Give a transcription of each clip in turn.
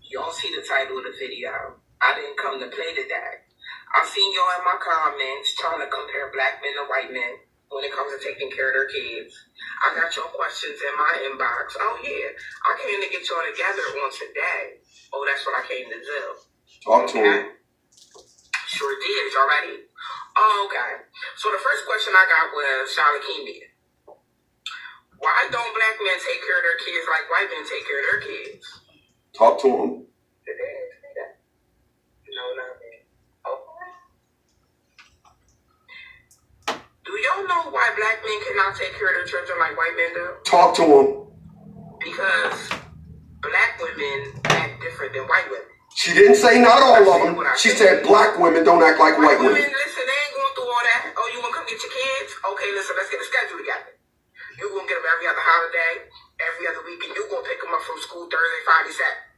Y'all see the title of the video. I didn't come to play today. I've seen y'all in my comments trying to compare black men to white men when it comes to taking care of their kids. I got your questions in my inbox. Oh yeah, I came to get y'all together on today. Oh, that's what I came to do. Talk to him. Sure did. Y'all ready? Oh, okay. So the first question I got was Shalakimia. Why don't black men take care of their kids like white men take care of their kids? Talk to him. Did they say that? No, not me. Okay. Do y'all know why black men cannot take care of their children like white men do? Talk to him. Because black women act different than white women. She didn't say not all of them. She said black women don't act like white women. Listen, they ain't going through all that. Oh, you want to come get your kids? Okay, listen, let's get a schedule together. You're going to get them every other holiday, every other weekend. You're going to pick them up from school Thursday, Friday, Saturday.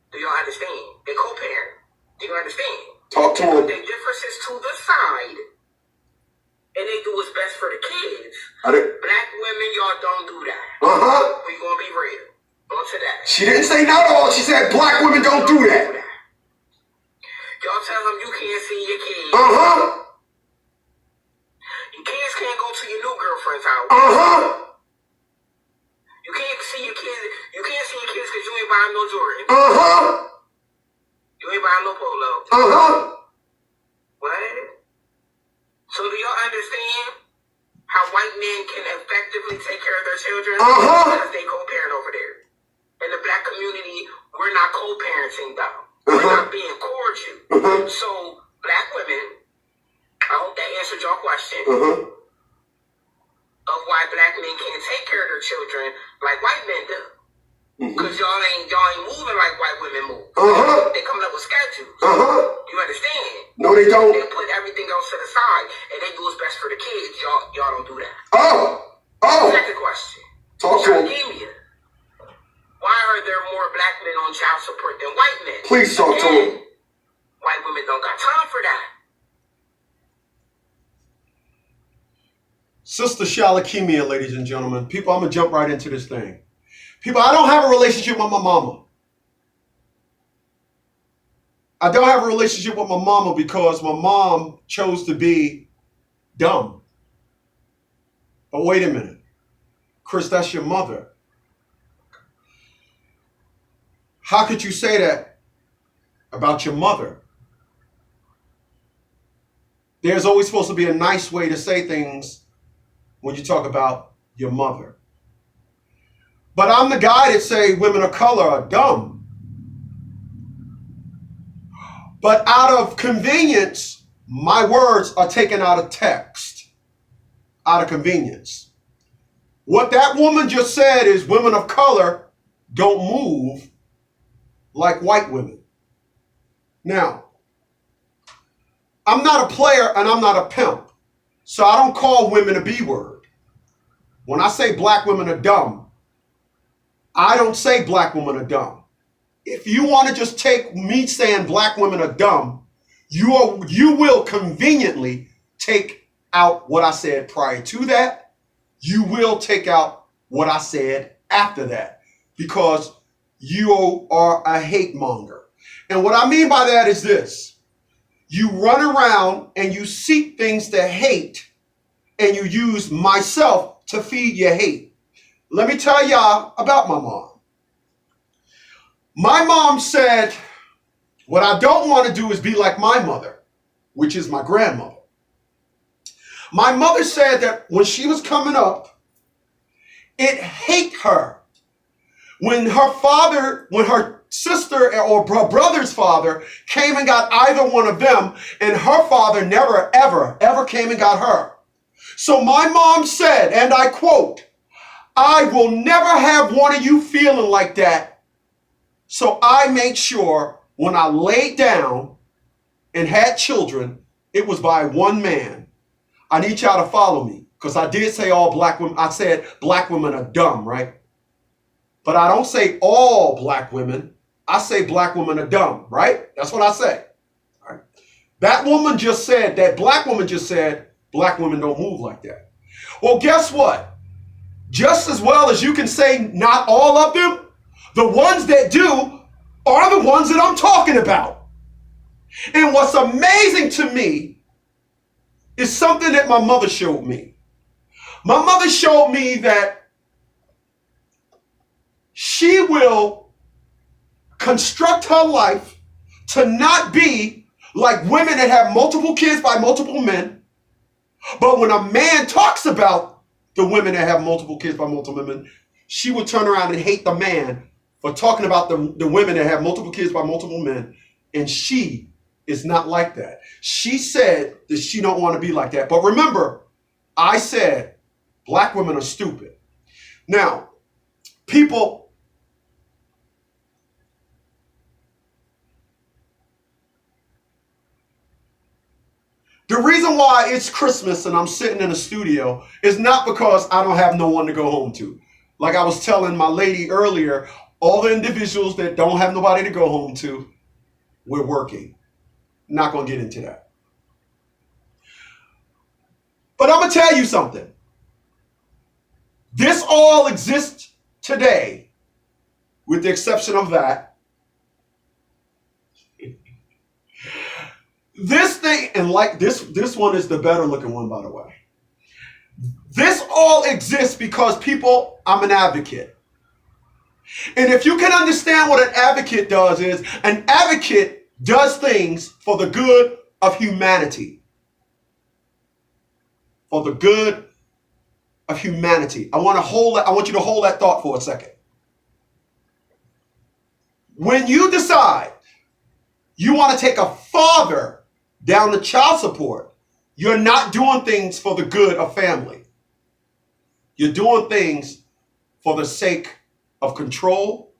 Do y'all understand? They co-parent. Do you understand? Talk to them. They differences to the side, and they do what's best for the kids. Black women, y'all don't do that. We're going to be real. On to that. She didn't say not all. She said black women don't do that. Y'all tell them you can't see your kids. Your kids can't go to your new girlfriend's house. You can't see your kids. You can't see your kids because you ain't buying no Jordan. You ain't buying no Polo. What? So do y'all understand how white men can effectively take care of their children? Because they co-parent over there. In the black community, we're not co-parenting though. We're not being cordial. So black women, I hope that answered your question of why black men can't take care of their children like white men do. Because y'all ain't moving like white women move. They coming up with schedules. You understand? No, they don't. They put everything else to the side and they do what's best for the kids. Y'all don't do that. Second question. Talk to him. Why are there more black men on child support than white men? Please talk to him. White women don't got time for that. Sister Shalakimia, ladies and gentlemen. People, I'm going to jump right into this thing. People, I don't have a relationship with my mama. I don't have a relationship with my mama because my mom chose to be dumb. But wait a minute. Chris, that's your mother. How could you say that about your mother? There's always supposed to be a nice way to say things when you talk about your mother. But I'm the guy that say women of color are dumb. But out of convenience, my words are taken out of text, out of convenience. What that woman just said is women of color don't move like white women. Now, I'm not a player and I'm not a pimp, so I don't call women a B word. When I say black women are dumb, I don't say black women are dumb. If you want to just take me saying black women are dumb, you will conveniently take out what I said prior to that. You will take out what I said after that because you are a hate monger. And what I mean by that is this. You run around and you seek things to hate and you use myself to feed your hate. Let me tell y'all about my mom. My mom said, what I don't want to do is be like my mother, which is my grandmother. My mother said that when she was coming up, it hate her when her sister or her brother's father came and got either one of them, and her father never, ever came and got her. So my mom said, and I quote, I will never have one of you feeling like that. So I made sure when I laid down and had children, it was by one man. I need y'all to follow me because I did say all black women. I said black women are dumb, right? But I don't say all black women. I say black women are dumb, right? That's what I say. All right. That woman just said, that black woman just said, black women don't move like that. Well, guess what? Just as well as you can say not all of them, the ones that do are the ones that I'm talking about. And what's amazing to me is something that my mother showed me. My mother showed me that she will construct her life to not be like women that have multiple kids by multiple men. But when a man talks about the women that have multiple kids by multiple men, she will turn around and hate the man for talking about the women that have multiple kids by multiple men. And she is not like that. She said that she don't want to be like that. But remember, I said black women are stupid. Now, people, the reason why it's Christmas and I'm sitting in a studio is not because I don't have no one to go home to. Like I was telling my lady earlier, all the individuals that don't have nobody to go home to, we're working. Not going to get into that. But I'm going to tell you something. This all exists today, with the exception of that. This thing, and like this one is the better looking one, by the way. This all exists because people, I'm an advocate. And if you can understand what an advocate does is, an advocate does things for the good of humanity. For the good of humanity. I want you to hold that thought for a second. When you decide you want to take a father down to child support, you're not doing things for the good of family. You're doing things for the sake of control,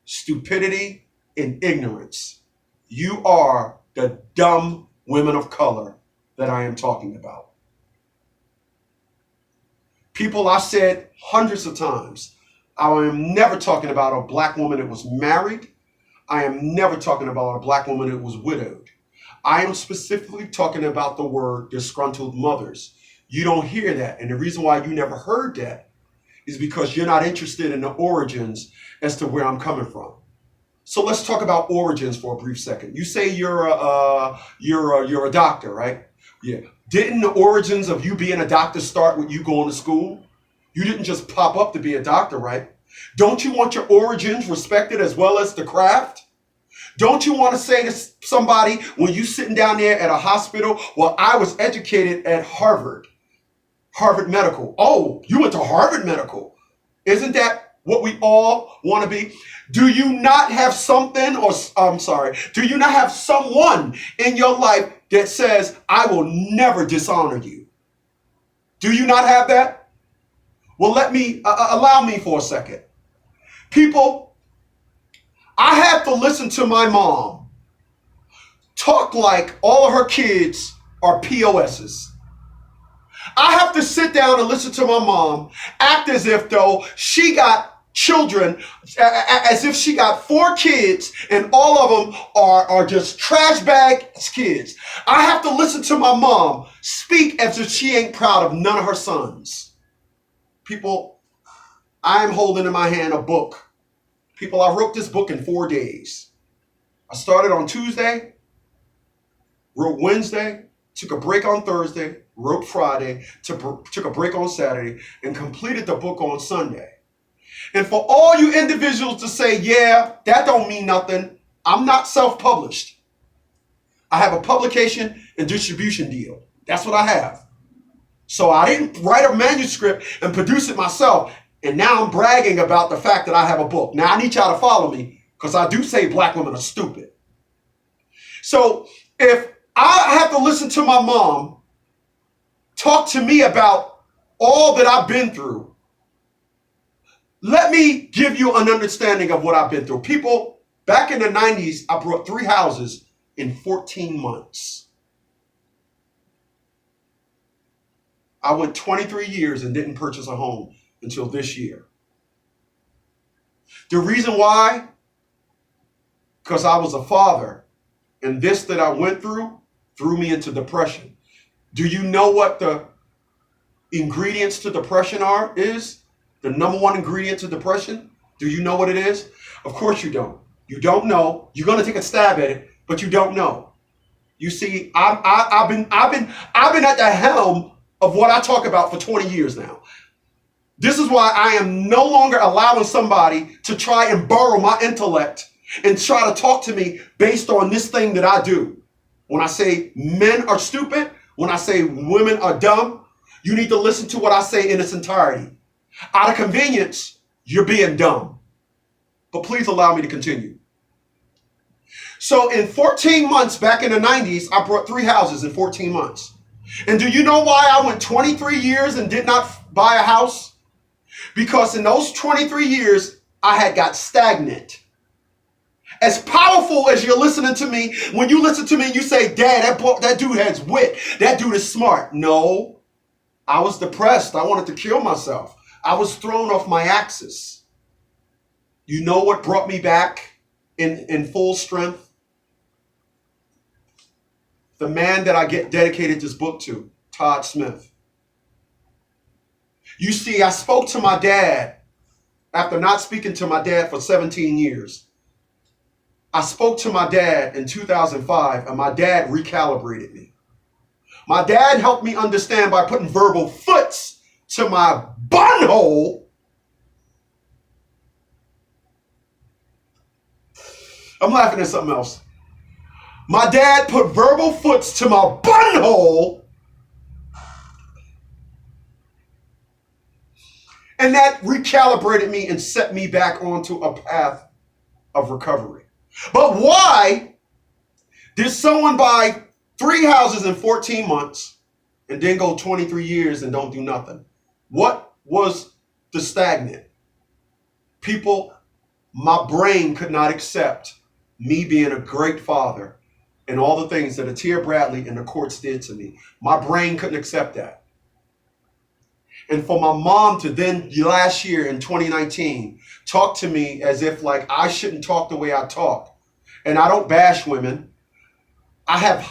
stupidity, and ignorance. You are the dumb women of color that I am talking about. People, I said hundreds of times, I am never talking about a black woman that was married. I am never talking about a black woman that was widowed. I am specifically talking about the word disgruntled mothers. You don't hear that. And the reason why you never heard that is because you're not interested in the origins as to where I'm coming from. So let's talk about origins for a brief second. You say you're a doctor, right? Yeah. Didn't the origins of you being a doctor start with you going to school? You didn't just pop up to be a doctor, right? Don't you want your origins respected as well as the craft? Don't you want to say to somebody when you sitting down there at a hospital, well, I was educated at Harvard Medical. Oh, you went to Harvard Medical. Isn't that what we all want to be? Do you not have something, do you not have someone in your life that says, I will never dishonor you? Do you not have that? Well, allow me for a second. People, I have to listen to my mom talk like all of her kids are POSs. I have to sit down and listen to my mom act as if though she got children, as if she got 4 kids and all of them are just trash bag kids. I have to listen to my mom speak as if she ain't proud of none of her sons. People, I am holding in my hand a book. People, I wrote this book in 4 days. I started on Tuesday, wrote Wednesday, took a break on Thursday, wrote Friday, took a break on Saturday, and completed the book on Sunday. And for all you individuals to say, yeah, that don't mean nothing, I'm not self-published. I have a publication and distribution deal. That's what I have. So I didn't write a manuscript and produce it myself. And now I'm bragging about the fact that I have a book. Now I need y'all to follow me because I do say black women are stupid. So if I have to listen to my mom talk to me about all that I've been through, let me give you an understanding of what I've been through. People, back in the 90s, I bought 3 houses in 14 months. I went 23 years and didn't purchase a home until this year. The reason why? Because I was a father, and this that I went through threw me into depression. Do you know what the ingredients to depression is? The number one ingredient to depression? Do you know what it is? Of course you don't. You don't know. You're gonna take a stab at it, but you don't know. You see, I've been at the helm of what I talk about for 20 years now. This is why I am no longer allowing somebody to try and borrow my intellect and try to talk to me based on this thing that I do. When I say men are stupid, when I say women are dumb, you need to listen to what I say in its entirety. Out of convenience, you're being dumb. But please allow me to continue. So in 14 months back in the 90s, I bought 3 houses in 14 months. And do you know why I went 23 years and did not buy a house? Because in those 23 years, I had got stagnant. As powerful as you're listening to me, when you listen to me and you say, Dad, that dude has wit. That dude is smart. No, I was depressed. I wanted to kill myself. I was thrown off my axis. You know what brought me back in full strength? The man that I dedicated this book to, Todd Smith. You see, I spoke to my dad after not speaking to my dad for 17 years. I spoke to my dad in 2005, and my dad recalibrated me. My dad helped me understand by putting verbal foots to my bunghole. I'm laughing at something else. My dad put verbal foots to my bunghole, and that recalibrated me and set me back onto a path of recovery. But why did someone buy 3 houses in 14 months and then go 23 years and don't do nothing? What was the stagnant? People, my brain could not accept me being a great father and all the things that Atia Bradley and the courts did to me. My brain couldn't accept that. And for my mom to then last year in 2019 talk to me as if like I shouldn't talk the way I talk. And I don't bash women. I have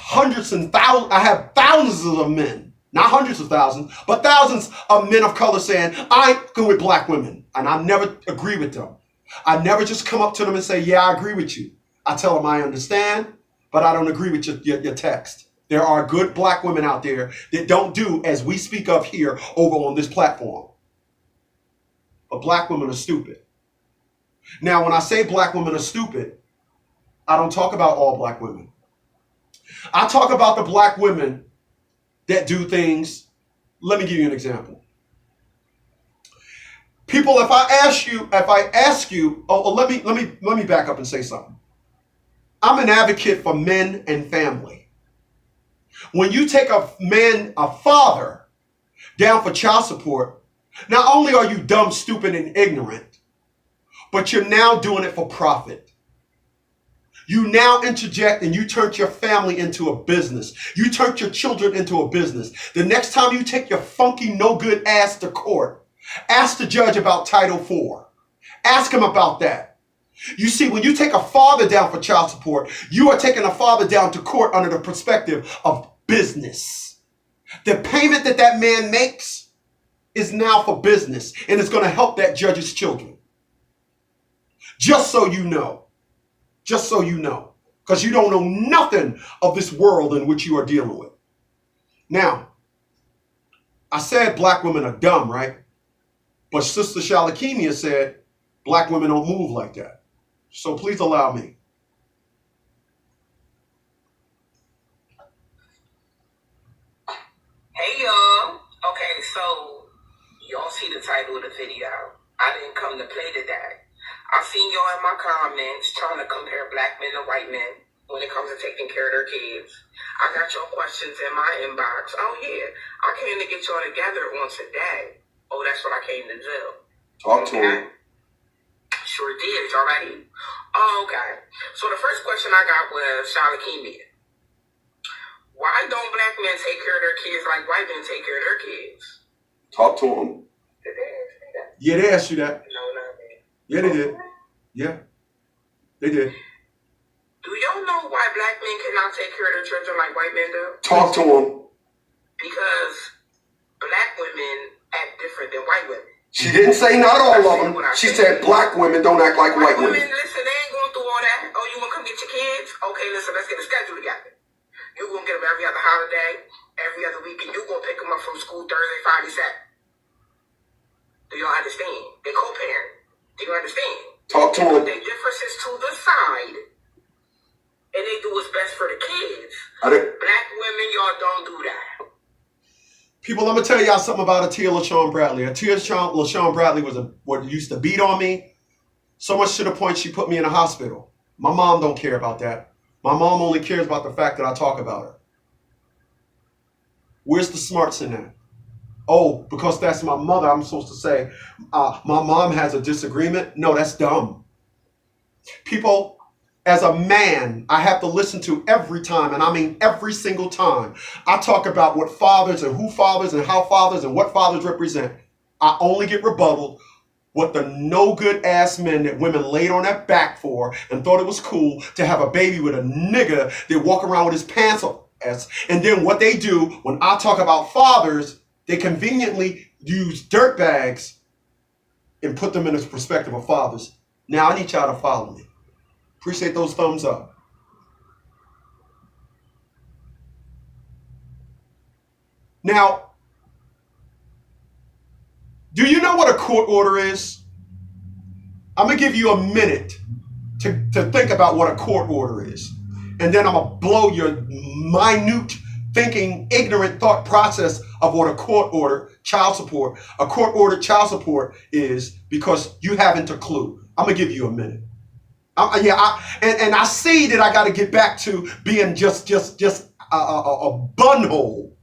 thousands of men, not hundreds of thousands, but thousands of men of color saying, I ain't good with black women. And I never agree with them. I never just come up to them and say, yeah, I agree with you. I tell them I understand, but I don't agree with your text. There are good black women out there that don't do as we speak of here over on this platform. But black women are stupid. Now, when I say black women are stupid, I don't talk about all black women. I talk about the black women that do things. Let me give you an example. People, if I ask you, let me back up and say something. I'm an advocate for men and family. When you take a father down for child support, not only are you dumb, stupid, and ignorant, but you're now doing it for profit. You now interject and you turn your family into a business. You turn your children into a business. The next time you take your funky, no good ass to court, ask the judge about Title IV. Ask him about that. You see, when you take a father down for child support, you are taking a father down to court under the perspective of business. The payment that man makes is now for business, and it's going to help that judge's children. Just so you know. Just so you know. Because you don't know nothing of this world in which you are dealing with. Now, I said black women are dumb, right? But Sister Shalakemia said black women don't move like that. So please allow me. Hey y'all. Okay, so y'all see the title of the video. I didn't come to play today. I've seen y'all in my comments trying to compare black men to white men when it comes to taking care of their kids. I got your questions in my inbox. Oh yeah, I came to get y'all together on today. Oh, that's what I came to do. Talk to him. Sure did. Y'all ready? Oh, okay. So the first question I got was Shalakemia. Why don't black men take care of their kids like white men take care of their kids? Talk to him. Did they ask me that? Yeah, they asked you that. No, not me. Yeah, they did. Yeah, they did. Do y'all know why black men cannot take care of their children like white men do? Talk to him. Because black women act different than white women. She didn't say not all of them. She said black women don't act like white women. Listen, they ain't going through all that. resources to the side, and they do what's best for the kids. I didn't. Black women, y'all don't do that. People, I'm gonna tell y'all something about Atia LaShawn Bradley. Atia LaShawn Bradley was what used to beat on me, so much to the point she put me in a hospital. My mom don't care about that. My mom only cares about the fact that I talk about her. Where's the smarts in that? Oh, because that's my mother, I'm supposed to say, my mom has a disagreement? No, that's dumb. People, as a man, I have to listen to every time, and I mean every single time, I talk about what fathers and who fathers and how fathers and what fathers represent. I only get rebuttal what the no good ass men that women laid on their back for and thought it was cool to have a baby with a nigga that walk around with his pants up. And then what they do when I talk about fathers, they conveniently use dirtbags and put them in the perspective of fathers. Now I need y'all to follow me. Appreciate those thumbs up. Now, do you know what a court order is? I'm going to give you a minute to think about what a court order is. And then I'm going to blow your minute thinking, ignorant thought process of what a court order, child support, a court ordered child support is, because you haven't a clue. I'm going to give you a minute. I see that I got to get back to being just a bunhole.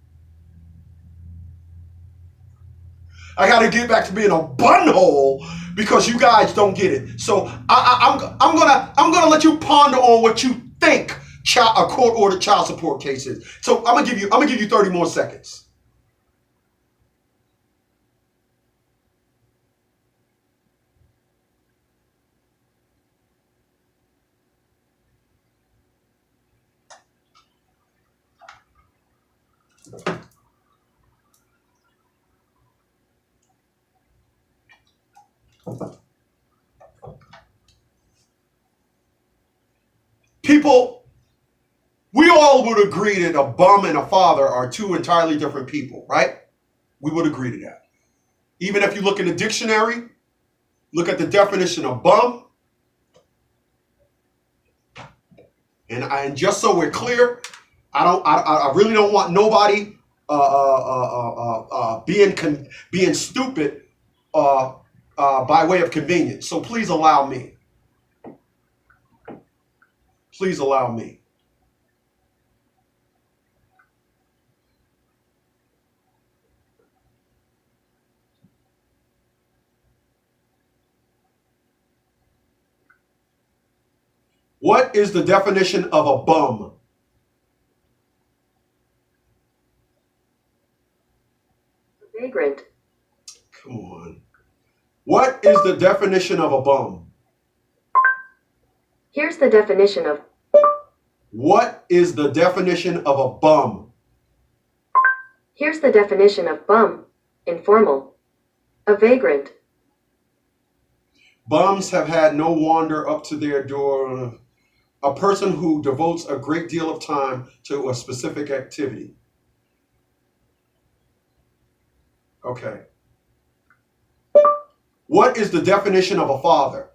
I got to get back to being a bunhole because you guys don't get it. So I'm gonna let you ponder on what you think a court-ordered child support case is. So I'm gonna give you 30 more seconds. People, we all would agree that a bum and a father are two entirely different people, right? We would agree to that. Even if you look in the dictionary, look at the definition of bum, and just so we're clear, I really don't want nobody being stupid by way of convenience. So please allow me. Please allow me. What is the definition of a bum? Vagrant. Come on. What is the definition of a bum? Here's the definition of. What is the definition of a bum? Here's the definition of bum. Informal. A vagrant. Bums have had no wander up to their door. A person who devotes a great deal of time to a specific activity. Okay. What is the definition of a father?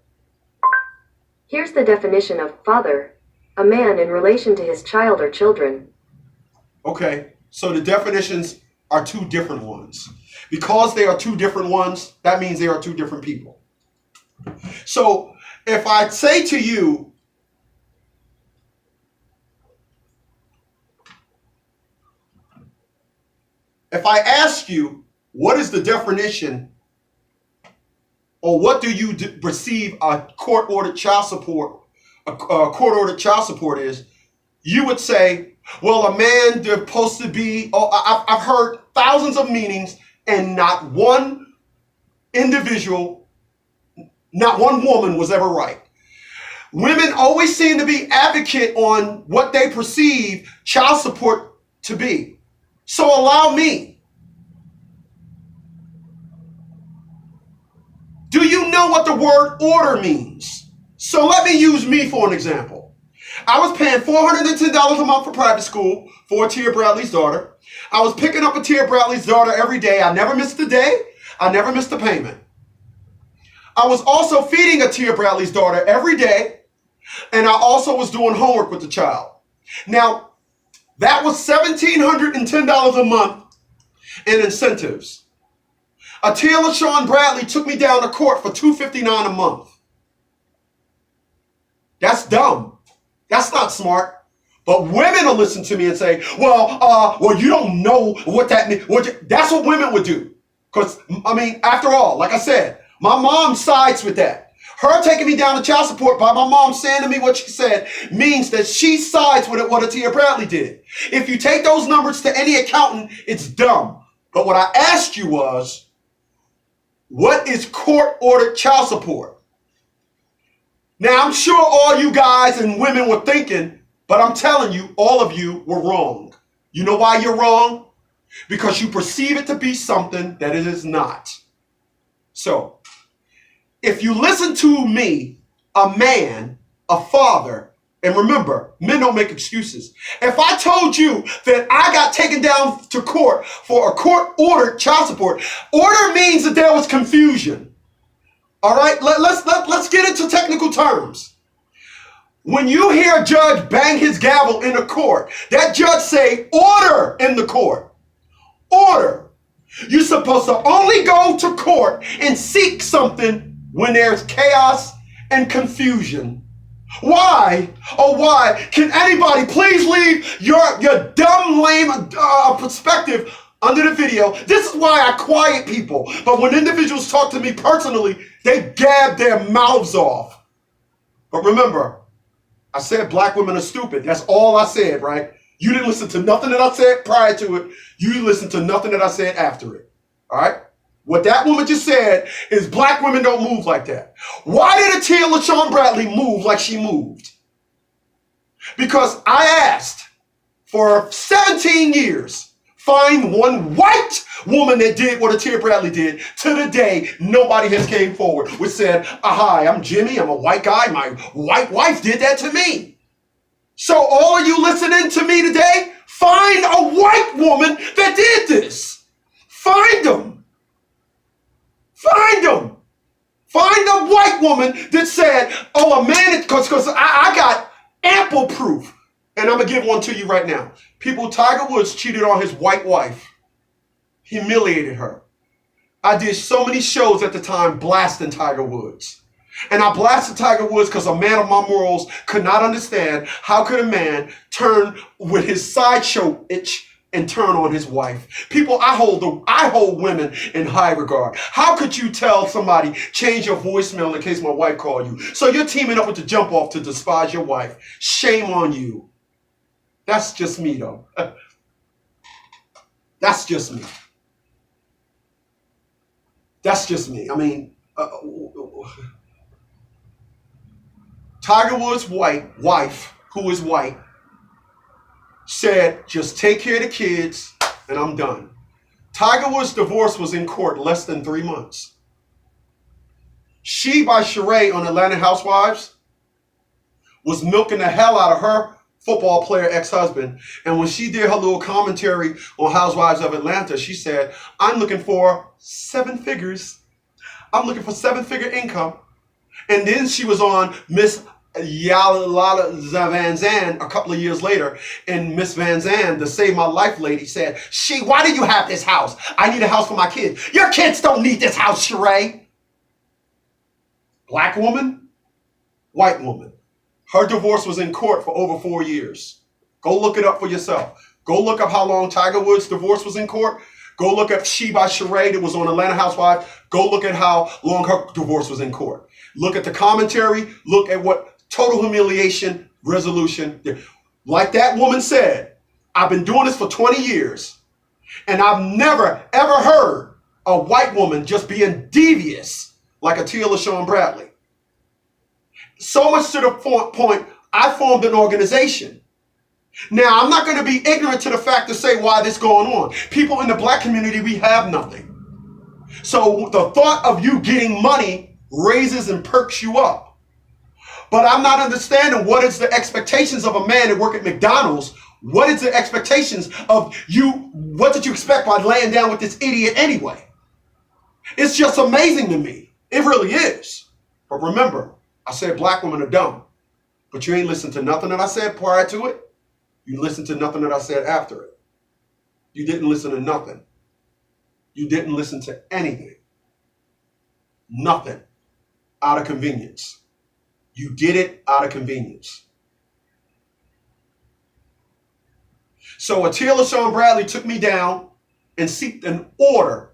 Here's the definition of father. A man in relation to his child or children. Okay, so the definitions are two different ones. Because they are two different ones, that means they are two different people. So if I say to you, if I ask you, what is the definition, or what do you perceive a court-ordered child support, a court-ordered child support is, you would say, well, a man supposed to be, I've heard thousands of meanings, and not one individual, not one woman was ever right. Women always seem to be advocate on what they perceive child support to be. So allow me. Do you know what the word order means? So let me use me for an example. I was paying $410 a month for private school for Atia Bradley's daughter. I was picking up Atia Bradley's daughter every day. I never missed a day. I never missed a payment. I was also feeding Atia Bradley's daughter every day, and I also was doing homework with the child. Now, that was $1,710 a month in incentives. Atia LaShawn Bradley took me down to court for $259 a month. That's dumb. That's not smart. But women will listen to me and say, well, you don't know what that means. That's what women would do. Because, I mean, after all, like I said, my mom sides with that. Her taking me down to child support by my mom saying to me what she said means that she sides with what Atia Bradley did. If you take those numbers to any accountant, it's dumb. But what I asked you was, what is court-ordered child support? Now, I'm sure all you guys and women were thinking, but I'm telling you, all of you were wrong. You know why you're wrong? Because you perceive it to be something that it is not. So, if you listen to me, a man, a father, and remember, men don't make excuses. If I told you that I got taken down to court for a court-ordered child support, order means that there was confusion. All right, let's get into technical terms. When you hear a judge bang his gavel in a court, that judge say, order in the court. Order. You're supposed to only go to court and seek something when there's chaos and confusion. Why? Oh, why? Can anybody please leave your dumb, lame perspective under the video? This is why I quiet people. But when individuals talk to me personally, they gab their mouths off. But remember, I said black women are stupid. That's all I said, right? You didn't listen to nothing that I said prior to it. You listened to nothing that I said after it. All right? What that woman just said is black women don't move like that. Why did Atia LaShawn Bradley move like she moved? Because I asked for 17 years, find one white woman that did what Atia Bradley did. To the day, nobody has came forward which said, hi, I'm Jimmy, I'm a white guy, my white wife did that to me. So all of you listening to me today, find a white woman that did this. Find them. Find them. Find a white woman that said, oh, a man, because I got ample proof. And I'm going to give one to you right now. Tiger Woods cheated on his white wife. Humiliated her. I did so many shows at the time blasting Tiger Woods. And I blasted Tiger Woods because a man of my morals could not understand how could a man turn with his sideshow itch and turn on his wife. People, I hold women in high regard. How could you tell somebody, change your voicemail in case my wife called you? So you're teaming up with the jump off to despise your wife. Shame on you. That's just me, though. That's just me. That's just me. I mean, Tiger Woods' wife, who is white, said, just take care of the kids and I'm done. Tiger Woods' divorce was in court less than 3 months. She, by Sheree on Atlanta Housewives, was milking the hell out of her football player ex-husband. And when she did her little commentary on Housewives of Atlanta, she said, I'm looking for 7 figures. I'm looking for 7-figure income. And then she was on Miss Yalala Van Zandt a couple of years later, and Miss Van Zandt, the Save My Life lady, said, why do you have this house? I need a house for my kids. Your kids don't need this house, Sheree. Black woman, white woman. Her divorce was in court for over 4 years. Go look it up for yourself. Go look up how long Tiger Woods' divorce was in court. Go look up She by Sheree that was on Atlanta Housewives. Go look at how long her divorce was in court. Look at the commentary. Look at what total humiliation resolution. Like that woman said, I've been doing this for 20 years, and I've never, ever heard a white woman just being devious like Atia LaShawn Bradley. So much to the point, I formed an organization. Now, I'm not going to be ignorant to the fact to say why this going on. People in the black community, we have nothing. So the thought of you getting money raises and perks you up. But I'm not understanding what is the expectations of a man that work at McDonald's. What is the expectations of you? What did you expect by laying down with this idiot anyway? It's just amazing to me. It really is. But remember, I said black women are dumb. But you ain't listened to nothing that I said prior to it. You listened to nothing that I said after it. You didn't listen to nothing. You didn't listen to anything. Nothing. Out of convenience. You did it out of convenience. So Atia LaShawn Bradley took me down and seeked an order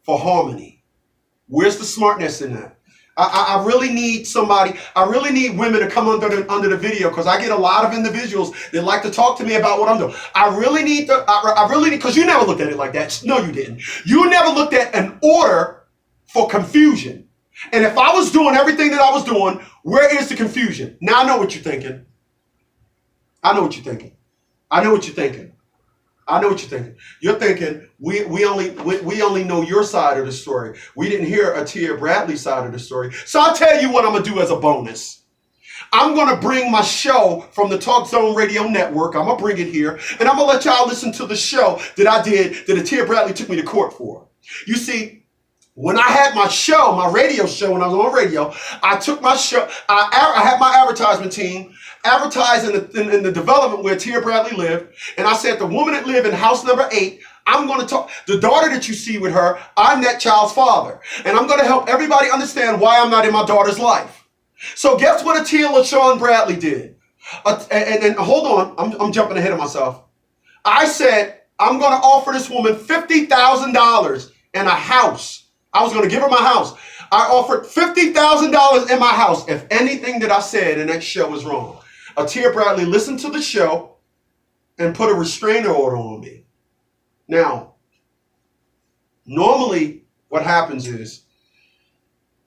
for harmony. Where's the smartness in that? I really need somebody. I really need women to come under the video, because I get a lot of individuals that like to talk to me about what I'm doing. I really need because you never looked at it like that. No, you didn't. You never looked at an order for confusion. And if I was doing everything that I was doing, where is the confusion? Now I know what you're thinking. I know what you're thinking. I know what you're thinking. I know what you're thinking. You're thinking we only know your side of the story. We didn't hear Atia Bradley's side of the story. So I'll tell you what I'm gonna do as a bonus. I'm gonna bring my show from the Talk Zone Radio Network. I'm gonna bring it here, and I'm gonna let y'all listen to the show that I did that Atia Bradley took me to court for. You see, when I had my show, my radio show, when I was on radio, I took my show. I had my advertisement team advertise in the development where Atia Bradley lived, and I said the woman that lived in house number 8, I'm going to talk. The daughter that you see with her, I'm that child's father, and I'm going to help everybody understand why I'm not in my daughter's life. So guess what Atia LaShawn Bradley did? And hold on, I'm jumping ahead of myself. I said I'm going to offer this woman $50,000 and a house. I was going to give her my house. I offered $50,000 in my house if anything that I said in that show was wrong. Atia Bradley listened to the show and put a restraining order on me. Now, normally what happens is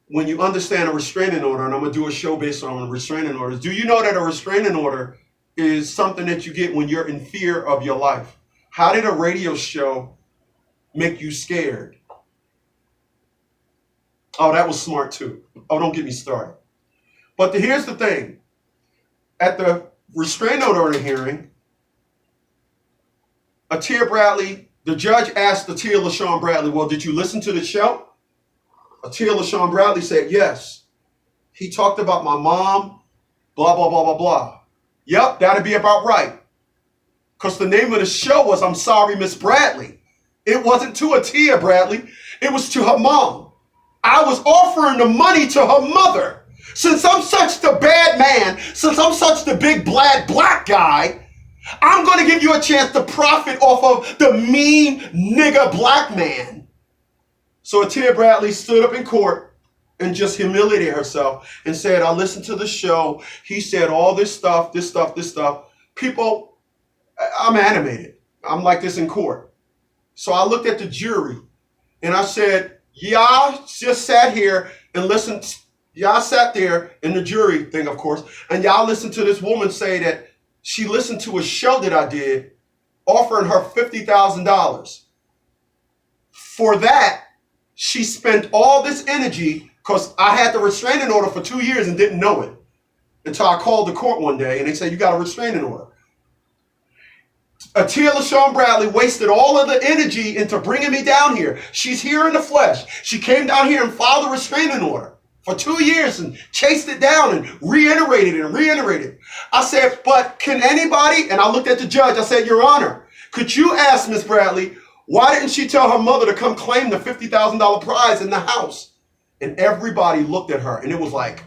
when you understand a restraining order, and I'm going to do a show based on restraining orders. Do you know that a restraining order is something that you get when you're in fear of your life? How did a radio show make you scared? Oh, that was smart too. Oh, don't get me started. But here's the thing. At the restraining order hearing, Atia Bradley, the judge asked Atia LaShawn Bradley, well, did you listen to the show? Atia LaShawn Bradley said, yes. He talked about my mom, blah, blah, blah, blah, blah. Yep, that'd be about right. Because the name of the show was I'm Sorry, Miss Bradley. It wasn't to Atia Bradley. It was to her mom. I was offering the money to her mother. Since I'm such the bad man, since I'm such the big black guy, I'm going to give you a chance to profit off of the mean nigga black man. So Atia Bradley stood up in court and just humiliated herself and said, I listened to the show. He said all this stuff. People, I'm animated. I'm like this in court. So I looked at the jury and I said, y'all just sat here and listened. Y'all sat there in the jury thing, of course, and y'all listened to this woman say that she listened to a show that I did offering her $50,000. For that, she spent all this energy because I had the restraining order for 2 years and didn't know it until I called the court one day and they said, you got a restraining order. Atia LaShawn Bradley wasted all of the energy into bringing me down here. She's here in the flesh. She came down here and filed a restraining order for 2 years and chased it down and reiterated it. I said, but can anybody, and I looked at the judge, I said, Your Honor, could you ask Miss Bradley, why didn't she tell her mother to come claim the $50,000 prize in the house? And everybody looked at her and it was like,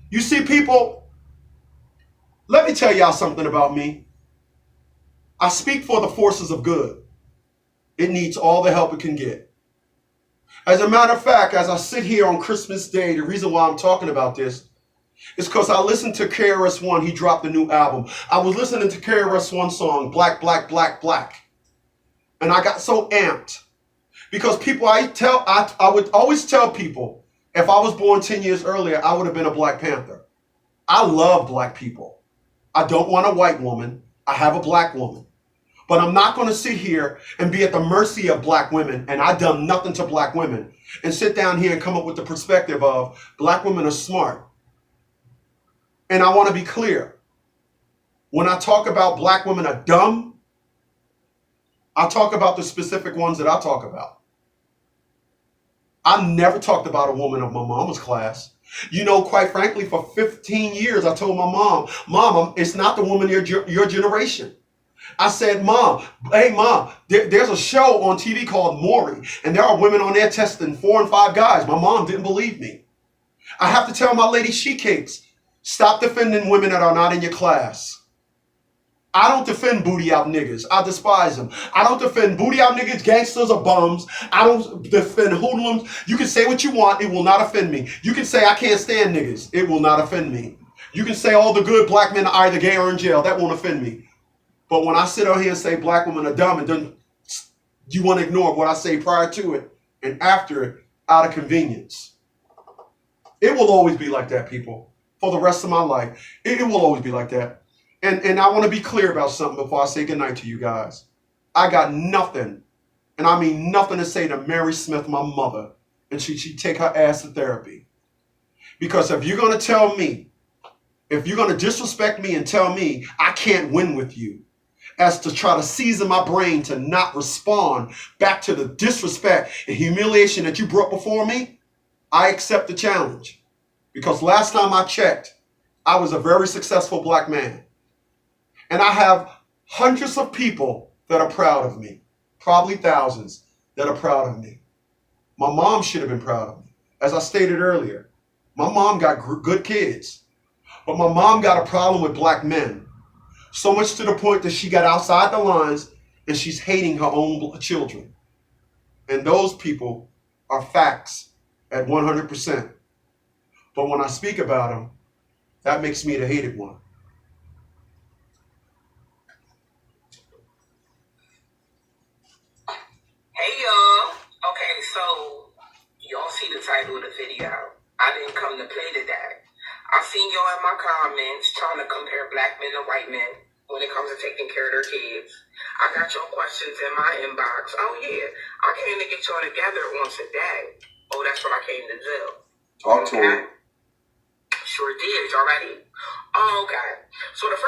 you see, people, let me tell y'all something about me. I speak for the forces of good. It needs all the help it can get. As a matter of fact, as I sit here on Christmas Day, the reason why I'm talking about this is because I listened to KRS-One. He dropped a new album. I was listening to KRS-One song, Black, Black, Black, Black. And I got so amped because people, I would always tell people, if I was born 10 years earlier, I would have been a Black Panther. I love black people. I don't want a white woman. I have a black woman. But I'm not going to sit here and be at the mercy of black women, and I've done nothing to black women, and sit down here and come up with the perspective of black women are smart. And I want to be clear. When I talk about black women are dumb, I talk about the specific ones that I talk about. I never talked about a woman of my mama's class. You know, quite frankly, for 15 years, I told my mom, it's not the woman of your generation. I said, Mom, hey, Mom, there's a show on TV called Maury, and there are women on there testing 4 and 5 guys. My mom didn't believe me. I have to tell my lady she cakes, stop defending women that are not in your class. I don't defend booty out niggas. I despise them. I don't defend booty out niggas, gangsters, or bums. I don't defend hoodlums. You can say what you want. It will not offend me. You can say I can't stand niggas. It will not offend me. You can say all the good black men are either gay or in jail. That won't offend me. But when I sit on here and say black women are dumb, and then you want to ignore what I say prior to it and after it out of convenience. It will always be like that, people. For the rest of my life. It will always be like that. And I want to be clear about something before I say goodnight to you guys. I got nothing, and I mean nothing to say to Mary Smith, my mother, and she'd take her ass to therapy. Because if you're going to tell me, if you're going to disrespect me and tell me I can't win with you, as to try to season my brain to not respond back to the disrespect and humiliation that you brought before me, I accept the challenge. Because last time I checked, I was a very successful black man. And I have hundreds of people that are proud of me, probably thousands that are proud of me. My mom should have been proud of me. As I stated earlier, my mom got good kids, but my mom got a problem with black men. So much to the point that she got outside the lines and she's hating her own children. And those people are facts at 100%. But when I speak about them, that makes me the hated one. Hey y'all. Okay, so y'all see the title of the video. I didn't come to play today. I seen y'all in my comments trying to compare black men to white men when it comes to taking care of their kids. I got your questions in my inbox. Oh yeah, I came to get y'all together once a day. Oh, that's what I came to do. Talk to him. Sure did. Y'all ready? Oh, okay. So the first